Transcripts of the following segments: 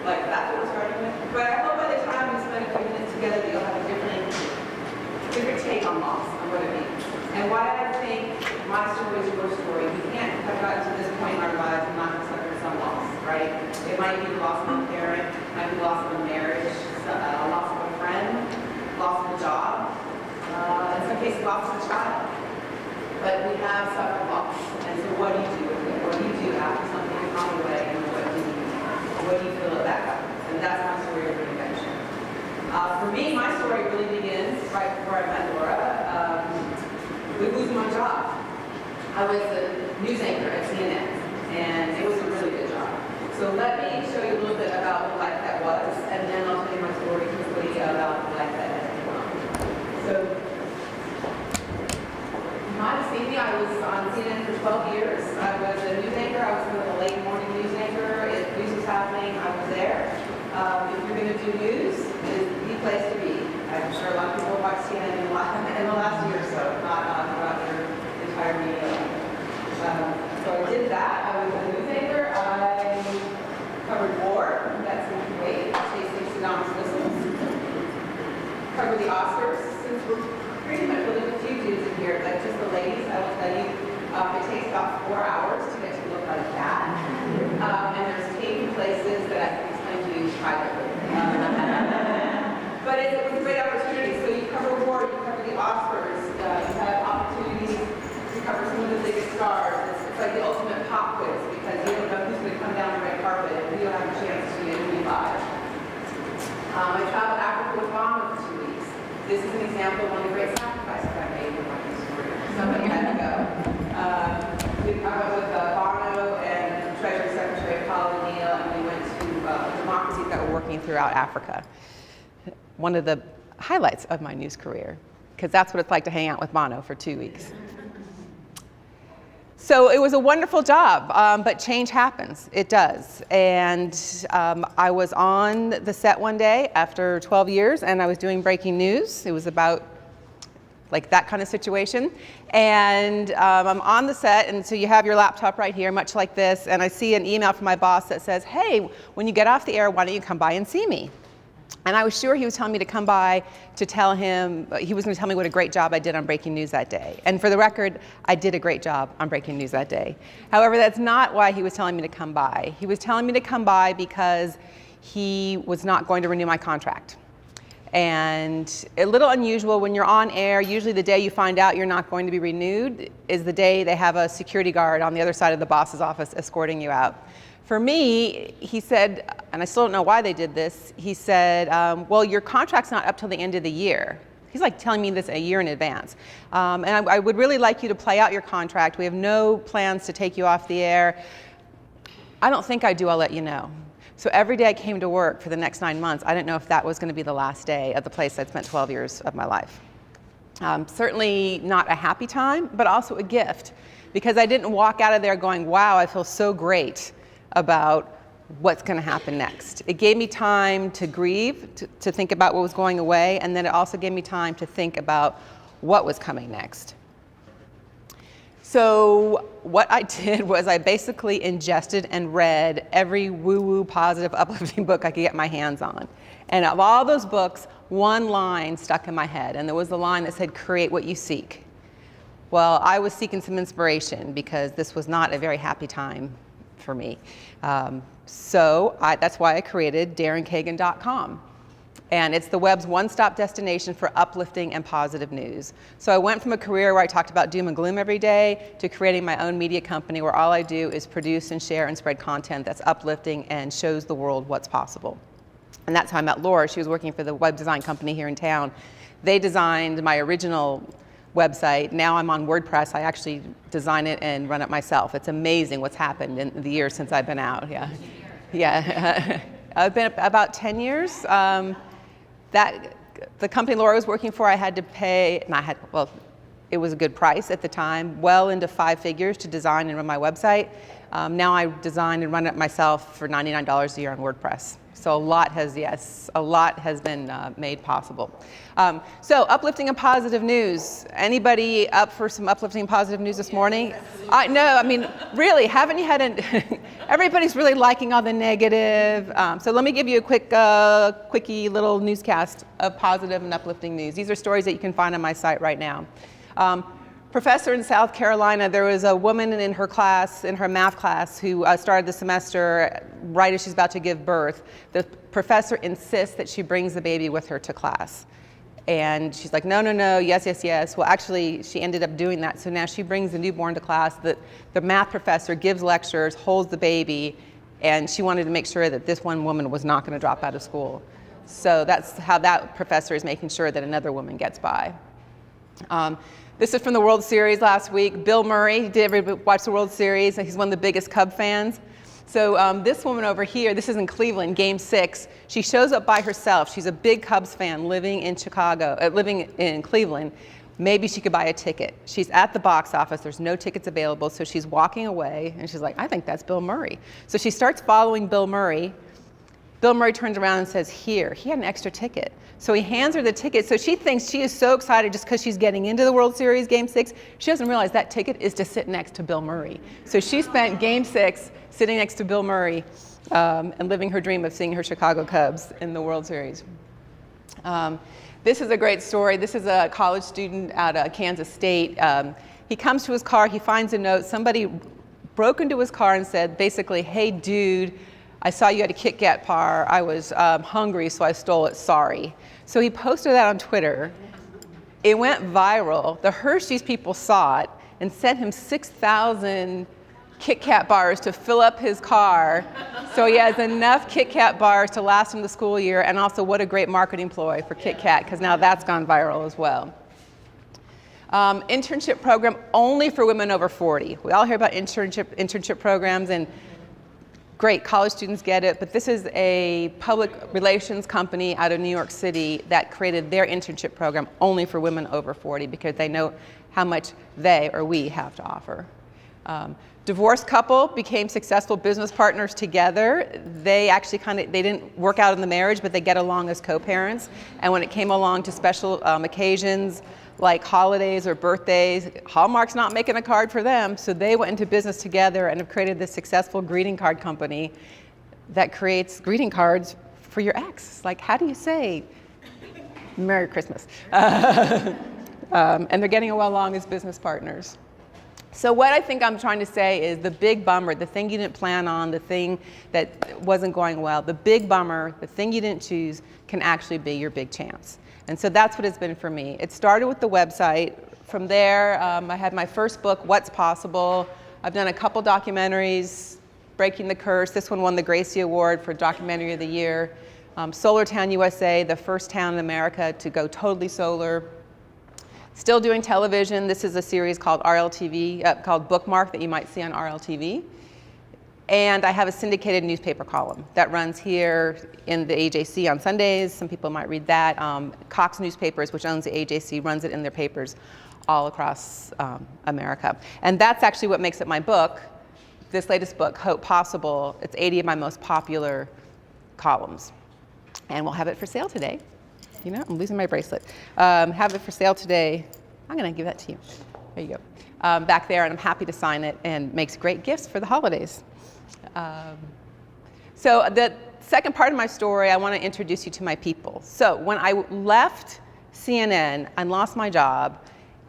Like, that's what we're starting with. But I hope by the time we spend a few minutes together, you'll have a different take on loss, on what it means. And why I think my story is your story. We can't have gotten to this point in our lives and not suffer some loss, right? It might be the loss of a parent, it might be the loss of a marriage, loss of a friend, loss of a job, in some cases loss of a child. But we have suffered loss. And so what do you do with it? What do you do after something has gone away, and what do you fill it back up? And that's my story of reinvention. For me, my story really begins right before I met Laura. With losing my job. I was a news anchor at CNN, and it was a really good job. So let me show you a little bit about the life that was, and then I'll tell you my story quickly about the life that has come. So, you might have seen me. I was on CNN for 12 years. I was a news anchor. I was a late morning news anchor. If news was happening, I was there. If you're going to do news, it's the place to be. I'm sure a lot of people watch CNN in the last year or so, not throughout your entire media life. So I did that. I was a news anchor. I covered war. That's in Kuwait, chasing Saddam's missiles. Covered the Oscars. Since we're pretty much really a few dudes in here, like just the ladies, I will tell you, it takes about 4 hours to get to look like that. And there's taping places that I can explain to you privately. But it was a great opportunity. So you cover war, you cover the Oscars, you have opportunities to cover some of the biggest stars. It's like the ultimate pop quiz because you don't know who's going to come down the red carpet and you don't have a chance to be live. I traveled Africa with Bono for 2 weeks. This is an example of one of the great sacrifices I made in my career. Somebody had to go. I went with Bono and Treasury Secretary Paul O'Neill, and we went to democracies that were working throughout Africa. One of the highlights of my news career, because that's what it's like to hang out with Bono for 2 weeks. So it was a wonderful job, but change happens. It does. And I was on the set one day after 12 years, and I was doing breaking news. It was about like that kind of situation. And I'm on the set, and so you have your laptop right here, much like this, and I see an email from my boss that says, hey, when you get off the air, why don't you come by and see me? And I was sure he was telling me to come by to tell him, he was going to tell me what a great job I did on breaking news that day. And for the record, I did a great job on breaking news that day. However, that's not why he was telling me to come by. He was telling me to come by because he was not going to renew my contract. And a little unusual, when you're on air, usually the day you find out you're not going to be renewed is the day they have a security guard on the other side of the boss's office escorting you out. For me, he said, and I still don't know why they did this, he said, well, your contract's not up till the end of the year. He's like telling me this a year in advance. And I would really like you to play out your contract. We have no plans to take you off the air. I don't think I do, I'll let you know. So every day I came to work for the next 9 months, I didn't know if that was going to be the last day at the place I'd spent 12 years of my life. Certainly not a happy time, but also a gift, because I didn't walk out of there going, wow, I feel so great about what's going to happen next. It gave me time to grieve, to think about what was going away, and then it also gave me time to think about what was coming next. So what I did was I basically ingested and read every woo-woo, positive, uplifting book I could get my hands on. And of all those books, one line stuck in my head, and there was the line that said, create what you seek. Well, I was seeking some inspiration because this was not a very happy time for me. That's why I created DarynKagan.com. And it's the web's one-stop destination for uplifting and positive news. So I went from a career where I talked about doom and gloom every day to creating my own media company where all I do is produce and share and spread content that's uplifting and shows the world what's possible. And that's how I met Laura. She was working for the web design company here in town. They designed my original website. Now I'm on WordPress. I actually design it and run it myself. It's amazing what's happened in the years since I've been out. Yeah. I've been about 10 years. The company Laura was working for, I had to pay, it was a good price at the time, well into 5 figures to design and run my website. Now I design and run it myself for $99 a year on WordPress. So a lot has been made possible. So uplifting and positive news. Anybody up for some uplifting and positive news this morning? No, I mean, really, haven't you had everybody's really liking all the negative. So let me give you a quickie little newscast of positive and uplifting news. These are stories that you can find on my site right now. Professor in South Carolina, there was a woman in her class, in her math class, who started the semester right as she's about to give birth. The professor insists that she brings the baby with her to class. And she's like, no, yes, yes, yes. Well, actually, she ended up doing that. So now she brings the newborn to class. The math professor gives lectures, holds the baby, and she wanted to make sure that this one woman was not going to drop out of school. So that's how that professor is making sure that another woman gets by. This is from the World Series last week. Bill Murray, did everybody watch the World Series? He's one of the biggest Cub fans. So this woman over here, this is in Cleveland, Game 6. She shows up by herself. She's a big Cubs fan living in Cleveland. Maybe she could buy a ticket. She's at the box office. There's no tickets available. So she's walking away, and she's like, I think that's Bill Murray. So she starts following Bill Murray. Bill Murray turns around and says, here, he had an extra ticket. So he hands her the ticket. So she thinks she is so excited just because she's getting into the World Series Game 6. She doesn't realize that ticket is to sit next to Bill Murray. So she spent Game 6 sitting next to Bill Murray and living her dream of seeing her Chicago Cubs in the World Series. This is a great story. This is a college student out of Kansas State. He comes to his car. He finds a note. Somebody broke into his car and said, basically, hey, dude, I saw you at a Kit Kat bar. I was hungry, so I stole it. Sorry. So he posted that on Twitter. It went viral. The Hershey's people saw it and sent him 6,000 Kit Kat bars to fill up his car. So he has enough Kit Kat bars to last him the school year. And also, what a great marketing ploy for Kit Kat, because now that's gone viral as well. Internship program only for women over 40. We all hear about internship programs, and great, college students get it, but this is a public relations company out of New York City that created their internship program only for women over 40 because they know how much they or we have to offer. Divorced couple became successful business partners together. They actually they didn't work out in the marriage, but they get along as co-parents. And when it came along to special occasions, like holidays or birthdays, Hallmark's not making a card for them, so they went into business together and have created this successful greeting card company that creates greeting cards for your ex. Like, how do you say Merry Christmas? And they're getting along as business partners. So what I think I'm trying to say is the big bummer, the thing you didn't plan on, the thing that wasn't going well, the big bummer, the thing you didn't choose can actually be your big chance. And so that's what it's been for me. It started with the website. From there, I had my first book, What's Possible. I've done a couple documentaries, Breaking the Curse. This one won the Gracie Award for Documentary of the Year. Solar Town USA, the first town in America to go totally solar. Still doing television. This is a series called RLTV, called Bookmark, that you might see on RLTV. And I have a syndicated newspaper column that runs here in the AJC on Sundays. Some people might read that. Cox Newspapers, which owns the AJC, runs it in their papers all across America. And that's actually what makes it my book, this latest book, Hope Possible. It's 80 of my most popular columns. And we'll have it for sale today. You know, I'm losing my bracelet. Have it for sale today. I'm going to give that to you. There you go. Back there, and I'm happy to sign it, and makes great gifts for the holidays. So the second part of my story, I want to introduce you to my people. So when I left CNN and lost my job,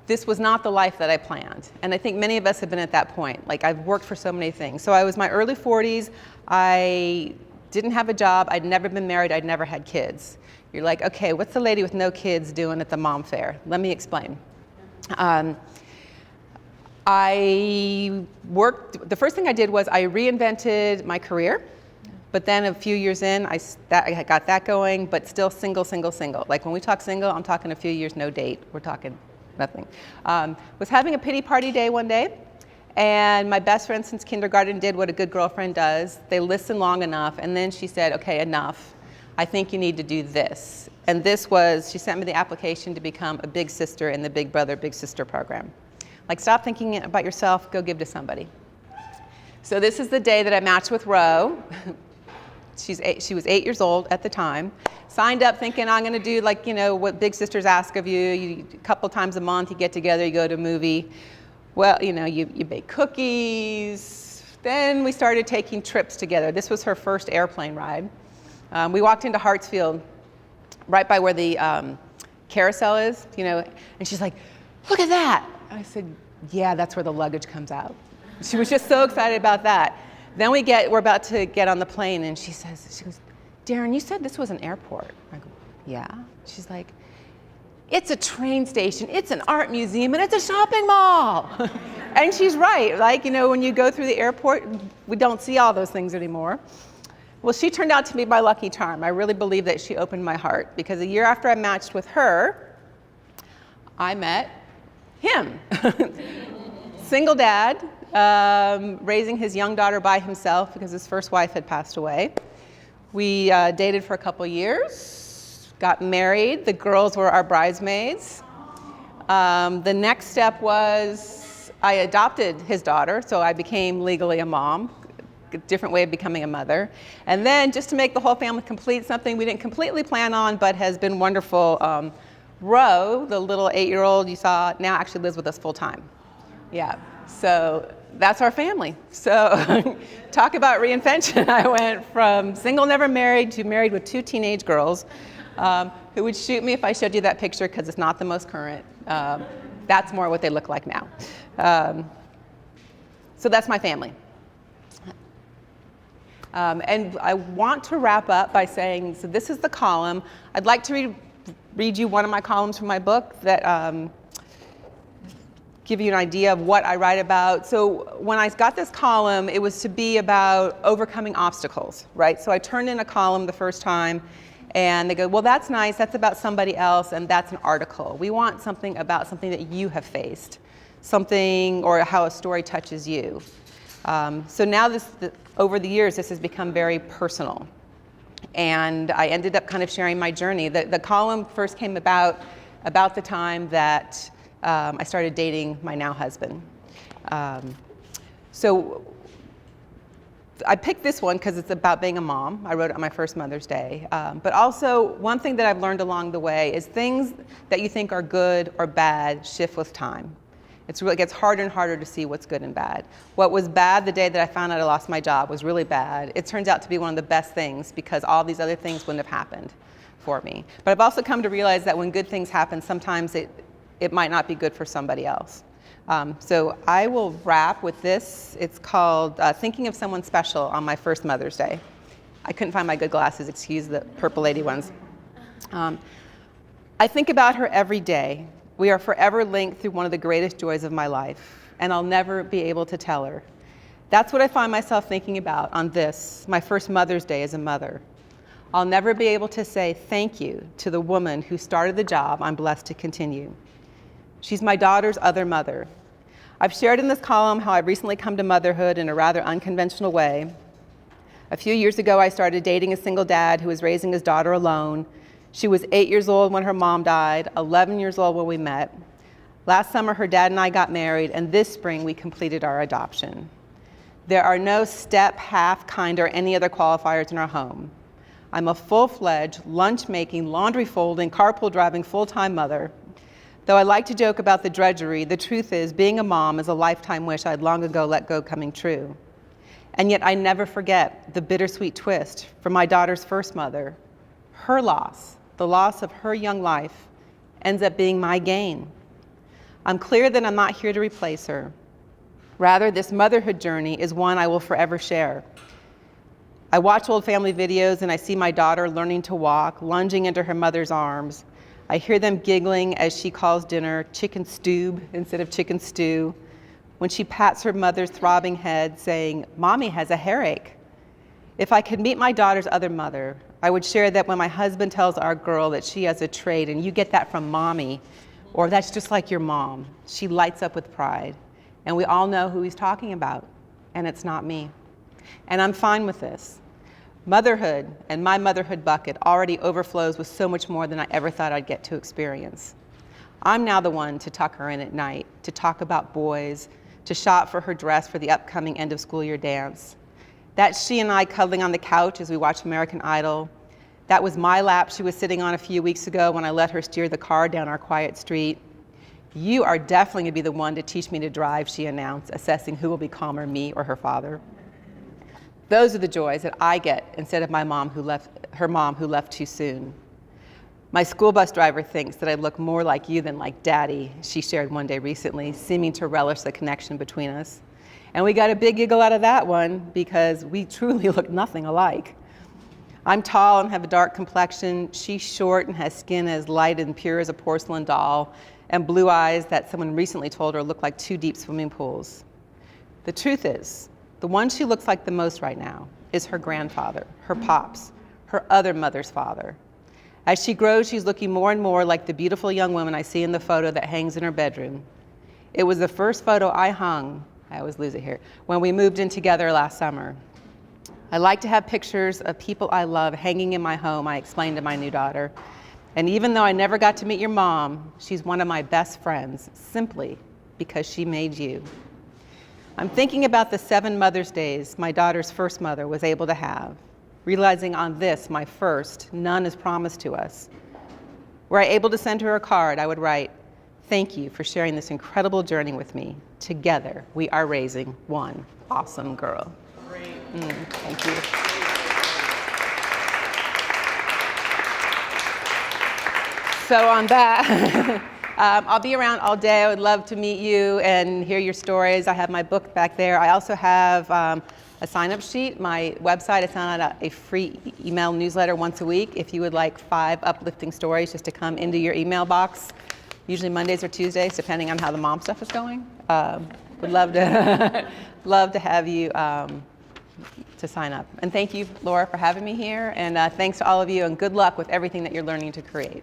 this was not the life that I planned. And I think many of us have been at that point. Like, I've worked for so many things. So I was my early 40s. I didn't have a job. I'd never been married. I'd never had kids. You're like, okay, what's the lady with no kids doing at the MomFair? Let me explain. I worked, the first thing I did was I reinvented my career, but then a few years in, I got that going, but still single. Like, when we talk single, I'm talking a few years, no date. We're talking nothing. Was having a pity party day one day, and my best friend since kindergarten did what a good girlfriend does. They listened long enough, and then she said, okay, enough. I think you need to do this. And this was, she sent me the application to become a big sister in the Big Brother, Big Sister program. Like, stop thinking about yourself, go give to somebody. So this is the day that I matched with Ro. She was 8 years old at the time. Signed up thinking I'm gonna do like, you know, what big sisters ask of you. A couple times a month you get together, you go to a movie. Well, you know, you bake cookies. Then we started taking trips together. This was her first airplane ride. We walked into Hartsfield, right by where the carousel is, you know, and she's like, look at that. I said, yeah, that's where the luggage comes out. She was just so excited about that. Then we're about to get on the plane, and she goes, Daryn, you said this was an airport. I go, yeah. She's like, it's a train station, it's an art museum, and it's a shopping mall. And she's right. Like, you know, when you go through the airport, we don't see all those things anymore. Well, she turned out to be my lucky charm. I really believe that she opened my heart, because a year after I matched with her, I met him. Single dad, raising his young daughter by himself because his first wife had passed away. We dated for a couple years, got married. The girls were our bridesmaids. The next step was I adopted his daughter, so I became legally a mom. A different way of becoming a mother. And then, just to make the whole family complete, something we didn't completely plan on but has been wonderful, Ro, the little 8-year-old you saw, now actually lives with us full time. Yeah, so that's our family. So talk about reinvention. I went from single, never married, to married with 2 teenage girls who would shoot me if I showed you that picture because it's not the most current. That's more what they look like now. So that's my family. And I want to wrap up by saying, so this is the column. I'd like to read you one of my columns from my book that give you an idea of what I write about. So when I got this column, it was to be about overcoming obstacles, right? So I turned in a column the first time, and they go, well, that's nice, that's about somebody else, and that's an article. We want something about something that you have faced, something, or how a story touches you. So now over the years, this has become very personal. And I ended up kind of sharing my journey. The column first came about the time that I started dating my now husband. So I picked this one because it's about being a mom. I wrote it on my first Mother's Day. But also, one thing that I've learned along the way is things that you think are good or bad shift with time. It gets harder and harder to see what's good and bad. What was bad the day that I found out I lost my job was really bad. It turns out to be one of the best things because all these other things wouldn't have happened for me. But I've also come to realize that when good things happen, sometimes it might not be good for somebody else. So I will wrap with this. It's called Thinking of Someone Special on My First Mother's Day. I couldn't find my good glasses, excuse the purple lady ones. I think about her every day. We are forever linked through one of the greatest joys of my life, and I'll never be able to tell her. That's what I find myself thinking about on this, my first Mother's Day as a mother. I'll never be able to say thank you to the woman who started the job I'm blessed to continue. She's my daughter's other mother. I've shared in this column how I've recently come to motherhood in a rather unconventional way. A few years ago, I started dating a single dad who was raising his daughter alone. She was 8 years old when her mom died, 11 years old when we met. Last summer, her dad and I got married, and this spring, we completed our adoption. There are no step, half, kind, or any other qualifiers in our home. I'm a full-fledged, lunch-making, laundry-folding, carpool-driving, full-time mother. Though I like to joke about the drudgery, the truth is being a mom is a lifetime wish I'd long ago let go coming true. And yet I never forget the bittersweet twist for my daughter's first mother. Her loss, the loss of her young life, ends up being my gain. I'm clear that I'm not here to replace her. Rather, this motherhood journey is one I will forever share. I watch old family videos and I see my daughter learning to walk, lunging into her mother's arms. I hear them giggling as she calls dinner chicken stoob instead of chicken stew. When she pats her mother's throbbing head, saying, "Mommy has a hairache." If I could meet my daughter's other mother, I would share that when my husband tells our girl that she has a trait and you get that from mommy, or that's just like your mom, she lights up with pride. And we all know who he's talking about, and it's not me. And I'm fine with this. Motherhood and my motherhood bucket already overflows with so much more than I ever thought I'd get to experience. I'm now the one to tuck her in at night, to talk about boys, to shop for her dress for the upcoming end of school year dance. That's she and I cuddling on the couch as we watch American Idol. That was my lap she was sitting on a few weeks ago when I let her steer the car down our quiet street. You are definitely gonna be the one to teach me to drive, she announced, assessing who will be calmer, me or her father. Those are the joys that I get instead of her mom who left too soon. My school bus driver thinks that I look more like you than like Daddy, she shared one day recently, seeming to relish the connection between us. And we got a big giggle out of that one because we truly look nothing alike. I'm tall and have a dark complexion. She's short and has skin as light and pure as a porcelain doll, and blue eyes that someone recently told her look like 2 deep swimming pools. The truth is, the one she looks like the most right now is her grandfather, her pops, her other mother's father. As she grows, she's looking more and more like the beautiful young woman I see in the photo that hangs in her bedroom. It was the first photo I hung, I always lose it here, when we moved in together last summer. I like to have pictures of people I love hanging in my home, I explained to my new daughter. And even though I never got to meet your mom, she's one of my best friends, simply because she made you. I'm thinking about the 7 Mother's Days my daughter's first mother was able to have, realizing on this, my first, none is promised to us. Were I able to send her a card, I would write, "Thank you for sharing this incredible journey with me. Together, we are raising one awesome girl." Great. Thank you. So on that, I'll be around all day. I would love to meet you and hear your stories. I have my book back there. I also have a sign-up sheet. My website, I send out a free email newsletter once a week if you would like 5 uplifting stories just to come into your email box, usually Mondays or Tuesdays, depending on how the mom stuff is going. Would love to, love to have you to sign up. And thank you, Laura, for having me here. And thanks to all of you, and good luck with everything that you're learning to create.